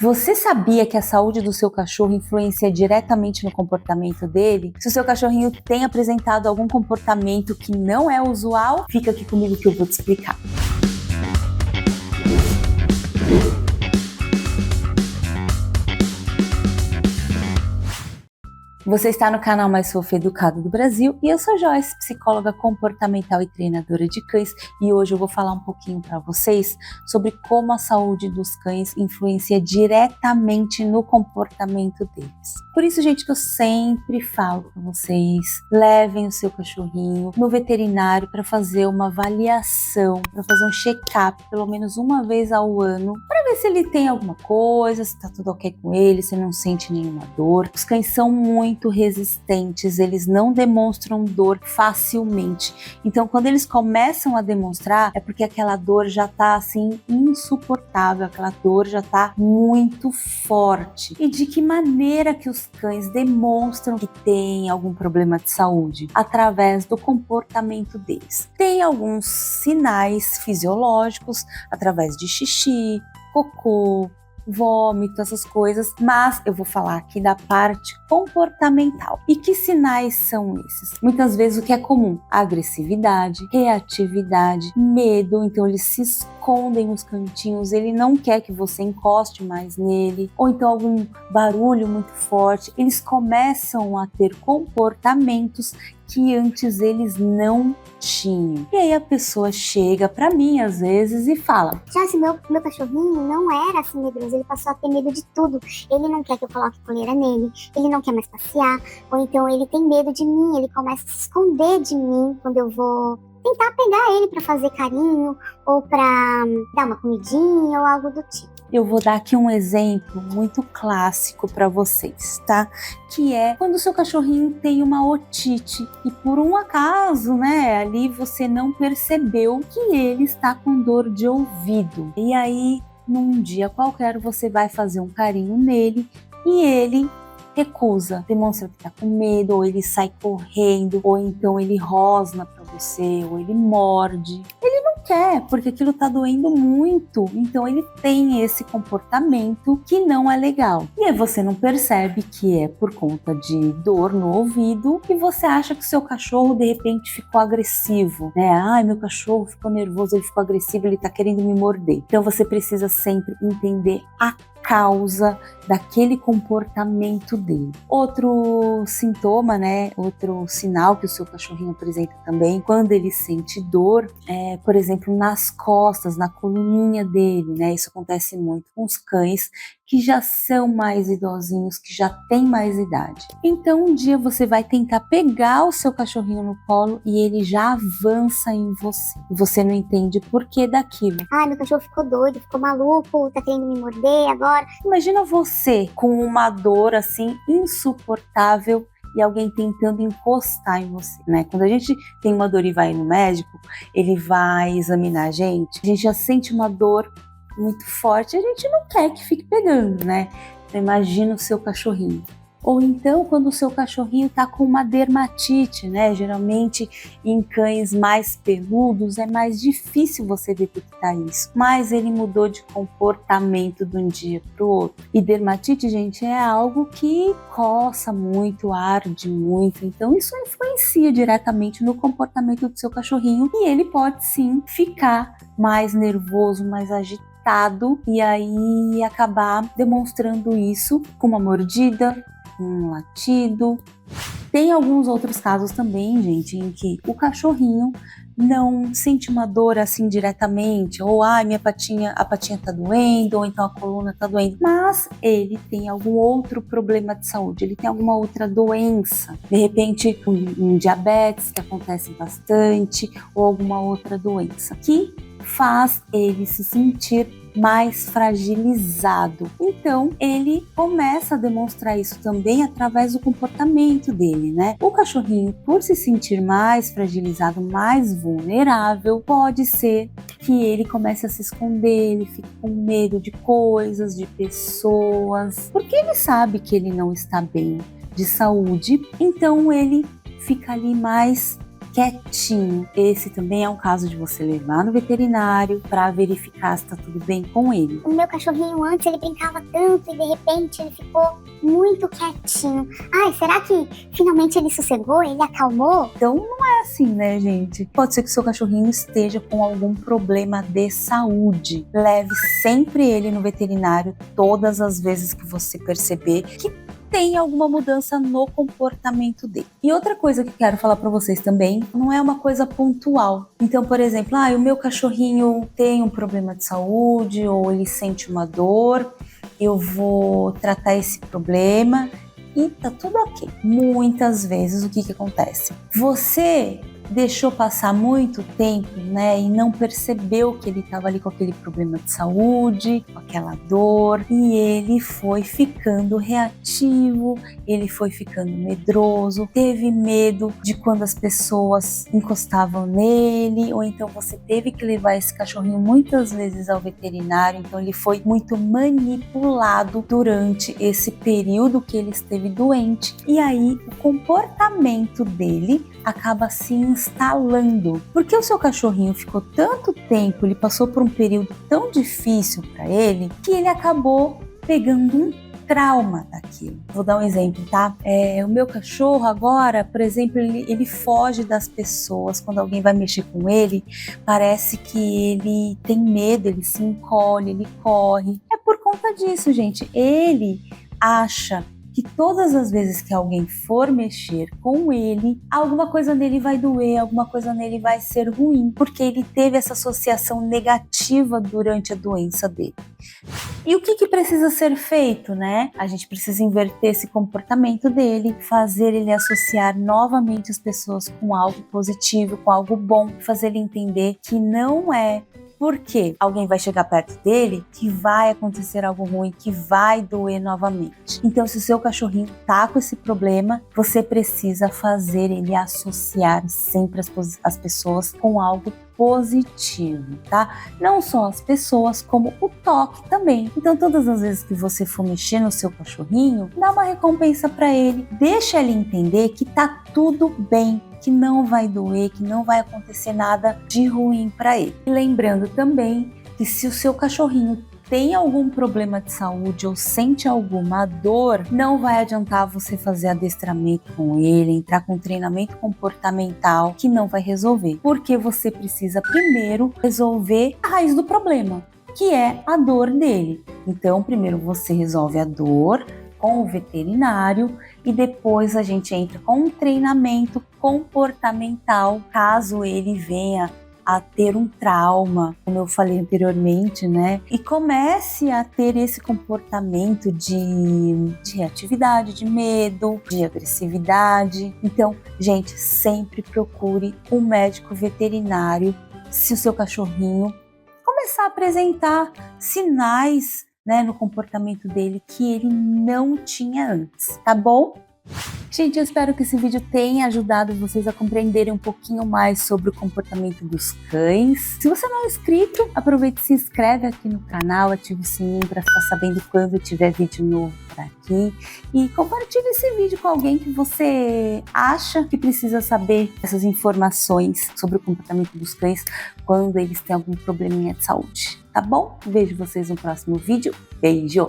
Você sabia que a saúde do seu cachorro influencia diretamente no comportamento dele? Se o seu cachorrinho tem apresentado algum comportamento que não é usual, fica aqui comigo que eu vou te explicar. Você está no canal Mais Fofo Educado do Brasil e eu sou Joyce, psicóloga comportamental e treinadora de cães, e hoje eu vou falar um pouquinho para vocês sobre como a saúde dos cães influencia diretamente no comportamento deles. Por isso, gente, que eu sempre falo para vocês, levem o seu cachorrinho no veterinário para fazer uma avaliação, para fazer um check-up pelo menos uma vez ao ano, para ver se ele tem alguma coisa, se está tudo ok com ele, se não sente nenhuma dor. Os cães são muito resistentes, eles não demonstram dor facilmente. Então, quando eles começam a demonstrar, é porque aquela dor já tá assim insuportável, aquela dor já tá muito forte. E de que maneira que os cães demonstram que tem algum problema de saúde? Através do comportamento deles. Tem alguns sinais fisiológicos, através de xixi, cocô, vômito, essas coisas, mas eu vou falar aqui da parte comportamental. E que sinais são esses? Muitas vezes o que é comum: agressividade, reatividade, medo, então eles se escondem nos cantinhos, ele não quer que você encoste mais nele, ou então algum barulho muito forte, eles começam a ter comportamentos que antes eles não tinham. E aí a pessoa chega pra mim às vezes e fala: Joyce, meu cachorrinho não era assim medroso, ele passou a ter medo de tudo. Ele não quer que eu coloque coleira nele, ele não quer mais passear, ou então ele tem medo de mim, ele começa a se esconder de mim quando eu vou tentar pegar ele pra fazer carinho, ou pra dar uma comidinha, ou algo do tipo. Eu vou dar aqui um exemplo muito clássico para vocês, tá? Que é quando o seu cachorrinho tem uma otite e por um acaso, né, ali você não percebeu que ele está com dor de ouvido. E aí, num dia qualquer, você vai fazer um carinho nele e ele recusa, demonstra que tá com medo, ou ele sai correndo, ou então ele rosna para você, ou ele morde. Ele não quer, porque aquilo tá doendo muito, então ele tem esse comportamento que não é legal. E aí você não percebe que é por conta de dor no ouvido e você acha que o seu cachorro de repente ficou agressivo, né? Ai, meu cachorro ficou nervoso, ele ficou agressivo, ele tá querendo me morder. Então você precisa sempre entender a causa daquele comportamento dele. Outro sintoma, né, outro sinal que o seu cachorrinho apresenta também quando ele sente dor é, por exemplo, nas costas, na coluninha dele, né? Isso acontece muito com os cães que já são mais idosinhos, que já têm mais idade. Então um dia você vai tentar pegar o seu cachorrinho no colo e ele já avança em você. E você não entende por que daquilo. Ai, meu cachorro ficou doido, ficou maluco, tá querendo me morder agora. Imagina você com uma dor assim insuportável e alguém tentando encostar em você, né? Quando a gente tem uma dor e vai no médico, ele vai examinar a gente já sente uma dor muito forte, a gente não quer que fique pegando, né? Então imagina o seu cachorrinho. Ou então quando o seu cachorrinho está com uma dermatite, né? Geralmente em cães mais peludos é mais difícil você detectar isso, mas ele mudou de comportamento de um dia para o outro. E dermatite, gente, é algo que coça muito, arde muito, então isso influencia diretamente no comportamento do seu cachorrinho e ele pode sim ficar mais nervoso, mais agitado e aí acabar demonstrando isso com uma mordida, um latido. Tem alguns outros casos também, gente, em que o cachorrinho não sente uma dor assim diretamente, ou a patinha tá doendo, ou então a coluna tá doendo, mas ele tem algum outro problema de saúde, ele tem alguma outra doença, de repente um diabetes que acontece bastante, ou alguma outra doença que faz ele se sentir mais fragilizado. Então ele começa a demonstrar isso também através do comportamento dele, né? O cachorrinho, por se sentir mais fragilizado, mais vulnerável, pode ser que ele comece a se esconder, ele fique com medo de coisas, de pessoas, porque ele sabe que ele não está bem de saúde, então ele fica ali mais quietinho. Esse também é um caso de você levar no veterinário para verificar se tá tudo bem com ele. O meu cachorrinho antes ele brincava tanto e de repente ele ficou muito quietinho. Ai, será que finalmente ele sossegou? Ele acalmou? Então não é assim, né, gente? Pode ser que o seu cachorrinho esteja com algum problema de saúde. Leve sempre ele no veterinário todas as vezes que você perceber que tem alguma mudança no comportamento dele. E outra coisa que quero falar para vocês também, não é uma coisa pontual. Então, por exemplo, o meu cachorrinho tem um problema de saúde ou ele sente uma dor, eu vou tratar esse problema e tá tudo ok. Muitas vezes o que acontece? Você deixou passar muito tempo, né, e não percebeu que ele estava ali com aquele problema de saúde, com aquela dor, e ele foi ficando reativo, ele foi ficando medroso, teve medo de quando as pessoas encostavam nele, ou então você teve que levar esse cachorrinho muitas vezes ao veterinário, então ele foi muito manipulado durante esse período que ele esteve doente, e aí o comportamento dele acaba se instalando, porque o seu cachorrinho ficou tanto tempo, ele passou por um período tão difícil para ele, que ele acabou pegando um trauma daquilo. Vou dar um exemplo, tá? O meu cachorro agora, por exemplo, ele foge das pessoas. Quando alguém vai mexer com ele, parece que ele tem medo, ele se encolhe, ele corre. É por conta disso, gente. Ele acha que todas as vezes que alguém for mexer com ele, alguma coisa nele vai doer, alguma coisa nele vai ser ruim, porque ele teve essa associação negativa durante a doença dele. E o que precisa ser feito, né? A gente precisa inverter esse comportamento dele, fazer ele associar novamente as pessoas com algo positivo, com algo bom, fazer ele entender que não é porque alguém vai chegar perto dele que vai acontecer algo ruim, que vai doer novamente. Então, se o seu cachorrinho tá com esse problema, você precisa fazer ele associar sempre as pessoas com algo positivo, tá? Não só as pessoas, como o toque também. Então, todas as vezes que você for mexer no seu cachorrinho, dá uma recompensa para ele, deixa ele entender que tá tudo bem, que não vai doer, que não vai acontecer nada de ruim para ele. E lembrando também que se o seu cachorrinho tem algum problema de saúde ou sente alguma dor, não vai adiantar você fazer adestramento com ele, entrar com treinamento comportamental, que não vai resolver, porque você precisa primeiro resolver a raiz do problema, que é a dor dele. Então, primeiro você resolve a dor com o veterinário e depois a gente entra com um treinamento comportamental, caso ele venha a ter um trauma, como eu falei anteriormente, né? E comece a ter esse comportamento de reatividade, de medo, de agressividade. Então, gente, sempre procure um médico veterinário se o seu cachorrinho começar a apresentar sinais, né, no comportamento dele que ele não tinha antes, tá bom? Gente, eu espero que esse vídeo tenha ajudado vocês a compreenderem um pouquinho mais sobre o comportamento dos cães. Se você não é inscrito, aproveite e se inscreve aqui no canal, ative o sininho para ficar sabendo quando tiver vídeo novo por aqui. E compartilhe esse vídeo com alguém que você acha que precisa saber essas informações sobre o comportamento dos cães quando eles têm algum probleminha de saúde, tá bom? Vejo vocês no próximo vídeo. Beijo!